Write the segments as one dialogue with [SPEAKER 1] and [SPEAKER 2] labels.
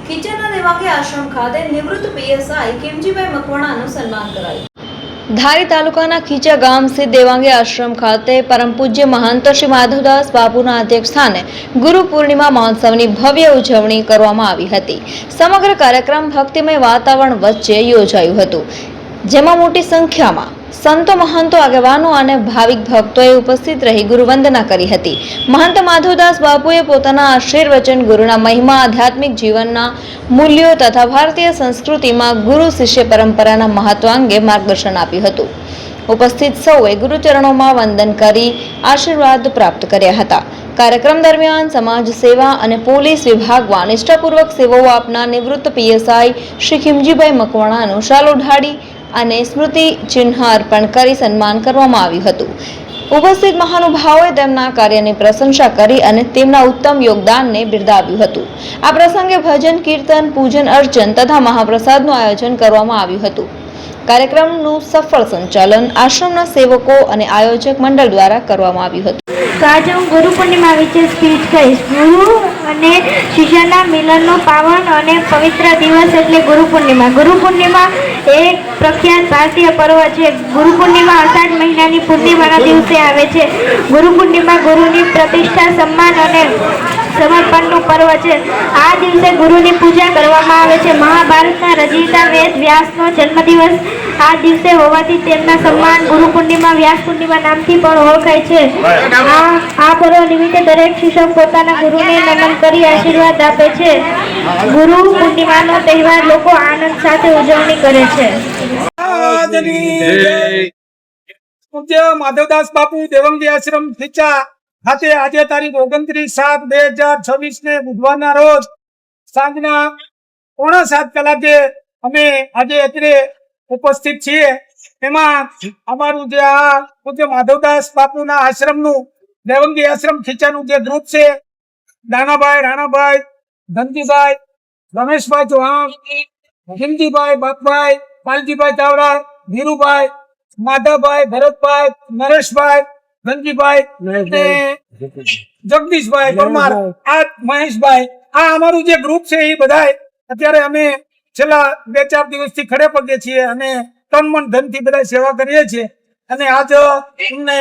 [SPEAKER 1] ખીચાના દેવાંગે આશ્રમ ખાતે નિવૃત્ત પીએસઆઈ કિમજીભાઈ મકવાણાનું સન્માન કરાયું। ધારી તાલુકાના ખીચા ગામ સ્થિત દેવાંગે આશ્રમ ખાતે પરમ પૂજ્ય મહંત શ્રી માધવદાસ બાપુના અધ્યક્ષસ્થાને ગુરુ પૂર્ણિમા મહોત્સવની ભવ્ય ઉજવણી કરવામાં આવી હતી। સમગ્ર કાર્યક્રમ ભક્તિમય વાતાવરણ વચ્ચે યોજાયું હતું, જેમાં મોટી સંખ્યામાં સંતો, મહંતો, આગેવાનો અને ભાવિક ભક્તોએ ઉપસ્થિત રહી ગુરુવંદના કરી હતી। મહંત માધવદાસ બાપુએ પોતાના આશીર્વચન, ગુરુના મહિમા, આધ્યાત્મિક જીવનના મૂલ્યો તથા ભારતીય સંસ્કૃતિમાં ગુરુ શિષ્ય પરંપરાના મહત્વ અંગે માર્ગદર્શન આપ્યું હતું। ઉપસ્થિત સૌએ ગુરુચરણોમાં વંદન કરી આશીર્વાદ પ્રાપ્ત કર્યા હતા। કાર્યક્રમ દરમિયાન સમાજ સેવા અને પોલીસ વિભાગમાં નિષ્ઠાપૂર્વક સેવાઓ આપનાર નિવૃત્ત પીએસઆઈ શ્રી ખીમજીભાઈ મકવાણાનું શાલ ઓઢાડી અને સ્મૃતિ ચિહ્ન અર્પણ કરી સન્માન કરવામાં આવ્યું હતું। ઉપસ્થિત મહાનુભાવોએ તેમના કાર્યની પ્રશંસા કરી અને તેમના ઉત્તમ યોગદાનને બિરદાવ્યું હતું। આ પ્રસંગે ભજન, કીર્તન, પૂજન અર્ચન તથા મહાપ્રસાદનું આયોજન કરવામાં આવ્યું હતું। કાર્યક્રમનું સફળ સંચાલન આશ્રમના સેવકો અને આયોજક મંડળ દ્વારા કરવામાં આવ્યું હતું।
[SPEAKER 2] તો આજે હું ગુરુ પૂર્ણિમા વિશે સ્પીચ કહીશ। ગુરુ અને શિષ્યના મિલનનો પાવન અને પવિત્ર દિવસ એટલે ગુરુ પૂર્ણિમા। ગુરુ પૂર્ણિમા એક પ્રખ્યાત ભારતીય પર્વ છે। ગુરુ પૂર્ણિમા અષાઢ મહિનાની પૂર્ણિમાના દિવસે આવે છે। ગુરુ પૂર્ણિમા ગુરુની પ્રતિષ્ઠા, સન્માન અને સમર્પણનું પર્વ છે। આ દિવસે ગુરુની પૂજા કરવામાં આવે છે। મહાભારતના રચયિતા વેદ વ્યાસનો જન્મદિવસ આ દિવસે હોવાથી તેમના સન્માન ગુરુ પૂર્ણિમા, વ્યાસ પૂર્ણિમા નામથી પણ ઓળખાય છે। આ પર્વ નિમિત્તે દરેક શિક્ષક પોતાના ગુરુને નમન કરી આશીર્વાદ આપે છે। ગુરુ પૂર્ણિમાનો તહેવાર લોકો આનંદ સાથે ઉજવણી કરે છે।
[SPEAKER 3] પૂજ્ય માધવદાસ બાપુ દેવંગી આશ્રમ ખીચા ખાતે આજે તારીખ 29/7/2026 ને બુધવારના રોજ સાંજના 6:45 કલાકે અમે આજે અત્રે ઉપસ્થિત છીએ। એમાં અમારું જે આ પૂજ્ય માધવદાસ બાપુના આશ્રમનું દેવંગી આશ્રમ ખીચાનું જે ગ્રુપ છે, દાનાભાઈ, રાણાભાઈ, ધનજીભાઈ, રમેશભાઈ ચૌહાણ, ખીમજીભાઈ, બાપભાઈ, પાલજીભાઈ ચાવડા, ધીરુભાઈ, માધવભાઈ, ભરતભાઈ, નરેશભાઈ, ધનજીભાઈ, જગદીશભાઈ પરમાર, આ મહેશભાઈ, આ અમારું જે ગ્રુપ છે એ બધા અત્યારે અમે છેલ્લા 2-4 દિવસથી ખડે પગે છીએ અને તન મન ધનથી બધા સેવા કરીએ છીએ। અને આજ અમને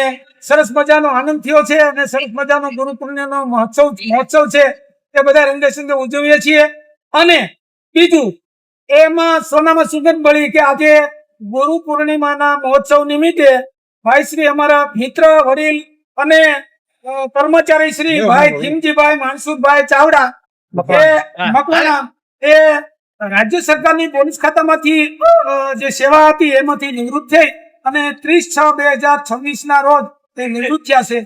[SPEAKER 3] સરસ મજાનો આનંદ થયો છે અને સરસ મજાનો ગુરુ પૂર્ણિમાનો મહોત્સવ છે એ બધા રંગેચંગે ઉજવીએ છીએ। અને બીજું એમાં સોનામાં સુગંધ મળી કે આજે ગુરુ પૂર્ણિમાના મહોત્સવ નિમિત્તે ભાઈ શ્રી અમારા મિત્ર, વડીલ અને કર્મચારી શ્રી ભાઈ ખીમજીભાઈ માનસુખભાઈ ચાવડા એ મકવાણા એ રાજ્ય સરકારની પોલીસ ખાતામાંથી જે સેવા હતી એમાંથી નિવૃત્ત થઈ અને 30/6/2026 ના રોજ તે નિવૃત્ત થયા છે।